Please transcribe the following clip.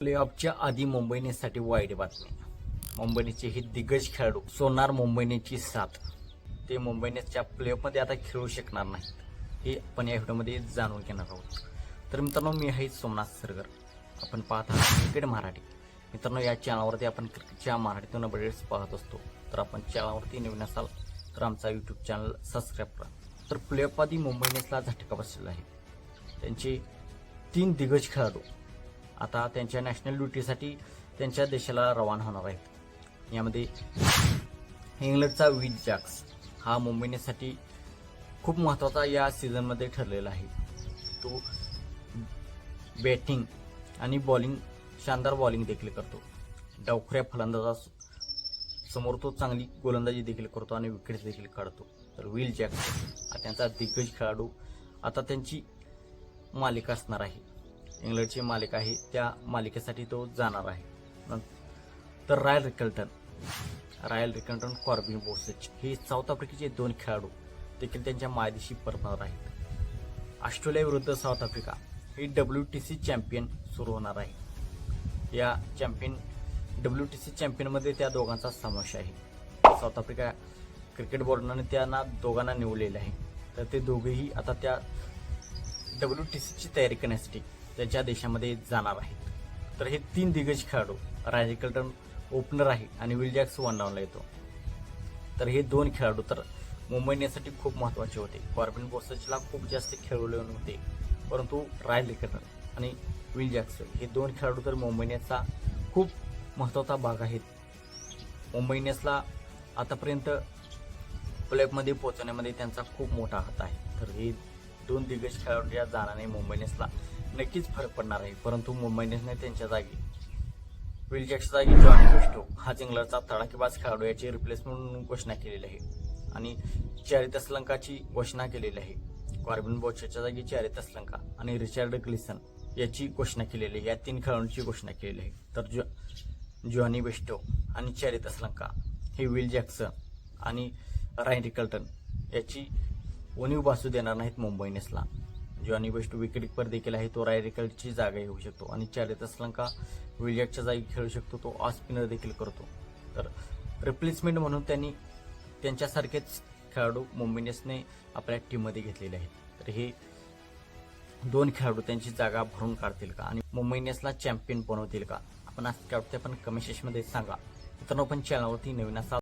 प्लेऑफच्या आधी मुंबई इंडियन्ससाठी वाईट बातमी. मुंबई इंडियन्सचे हे दिग्गज खेळाडू सोडणार मुंबई इंडियन्सची साथ. ते मुंबई इंडियन्सच्या प्लेऑफमध्ये आता खेळू शकणार नाहीत, हे आपण या व्हिडिओमध्ये जाणून घेणार आहोत. तर मित्रांनो, मी आहे सोमनाथ सरगर. आपण पाहत आहात क्रिकेट मराठी. मित्रांनो, या चॅनलवरती आपण क्रिकेटच्या मराठीतून अपडेट्स पाहत असतो. तर आपण चॅनलवरती नवीन असाल तर आमचा यूट्यूब चॅनल सबस्क्राईब करा. तर प्लेऑफ आधी मुंबई इंडियन्सला झटका बसलेला आहे. त्यांचे 3 दिग्गज खेळाडू आता त्यांच्या नॅशनल ड्युटीसाठी त्यांच्या देशाला रवाना होणार आहेत. यामध्ये इंग्लंडचा विल जॅक्स हा मुंबई इंडियन्ससाठी खूप महत्त्वाचा या सीझनमध्ये ठरलेला आहे. तो बॅटिंग आणि बॉलिंग, शानदार बॉलिंग देखील करतो. डावखुऱ्या फलंदाजा समोर तो चांगली गोलंदाजी देखील करतो आणि विकेट्स देखील काढतो. तर विल जॅक्स हा त्यांचा दिग्गज खेळाडू. आता त्यांची मालिका असणार आहे, इंग्लंडची मालिका आहे, त्या मालिकेसाठी तो जाणार आहे. तर रायल रिकल्टन, कॉर्बिन बोसेच हे साऊथ आफ्रिकेचे 2 खेळाडू देखील त्यांच्या मायदेशी परतणार आहेत. ऑस्ट्रेलिया विरुद्ध साऊथ आफ्रिका ही WTC चॅम्पियन सुरू होणार आहे. या WTC चॅम्पियनमध्ये त्या दोघांचा समावेश आहे. साऊथ आफ्रिका क्रिकेट बोर्डाने त्यांना दोघांना निवडलेले आहे. तर ते दोघेही आता त्या WTCची तयारी करण्यासाठी त्यांच्या देशामध्ये जाणार आहेत. तर हे 3 दिग्गज खेळाडू, रायल रिकल्टन ओपनर आहे आणि विल जॅक्स वन डाऊनला येतो. तर हे 2 खेळाडू तर मुंबई इंडियन्ससाठी खूप महत्त्वाचे होते. कॉर्बिन बोसेचला खूप जास्त खेळवले नव्हते, परंतु रायल रिकल्टन आणि विल जॅक्स हे 2 खेळाडू तर मुंबई इंडियन्सचा खूप महत्त्वाचा भाग आहेत. मुंबई इंडियन्सला आतापर्यंत प्लेऑफमध्ये पोहोचण्यामध्ये त्यांचा खूप मोठा हात आहे. तर हे 2 दिग्गज खेळाडूच्या जाण्याने मुंबई इंडियन्सला नक्कीच फरक पडणार आहे. परंतु मुंबई इंडियन्सने त्यांच्या जागी विल जॅक्सच्या जागी जॉनी बेस्टो हा इंग्लंडचा तडाखेबाज खेळाडू याची रिप्लेसमेंट म्हणून घोषणा केलेली आहे आणि चॅरिता श्रीलंकाची घोषणा केलेली आहे. कॉर्बिन बोसेच्या जागी चॅरिता श्रीलंका आणि रिचर्ड ग्लिसन याची घोषणा केलेली आहे. या 3 खेळाडूंची घोषणा केलेली आहे. तर जॉनी बेस्टो आणि चॅरिता श्रीलंका हे विल जॅक्स आणि रायल रिकल्टन याची उणीव भासू देणार नाहीत मुंबई इंडियन्सला. जॉनी बेस्टो विकेट कीपर देखील आहे, तो रायल रिकल्टनची जागा घेऊ शकतो आणि चॅरिता श्रीलंका विल जॅक्सच्या जागी खेळू शकतो, तो ऑफ स्पिनर देखील करतो. तर रिप्लेसमेंट म्हणून त्यांनी त्यांच्यासारखेच खेळाडू मुंबई इंडियन्सने आपल्या टीममध्ये घेतलेले आहेत. तर हे 2 खेळाडू त्यांची जागा भरून काढतील का आणि मुंबई इंडियन्सला चॅम्पियन बनवतील का? आपण असं काय वाटतं पण कमेंट सेक्शनमध्ये सांगा. मित्रांनो, पण चॅनलवरती नवीन असाल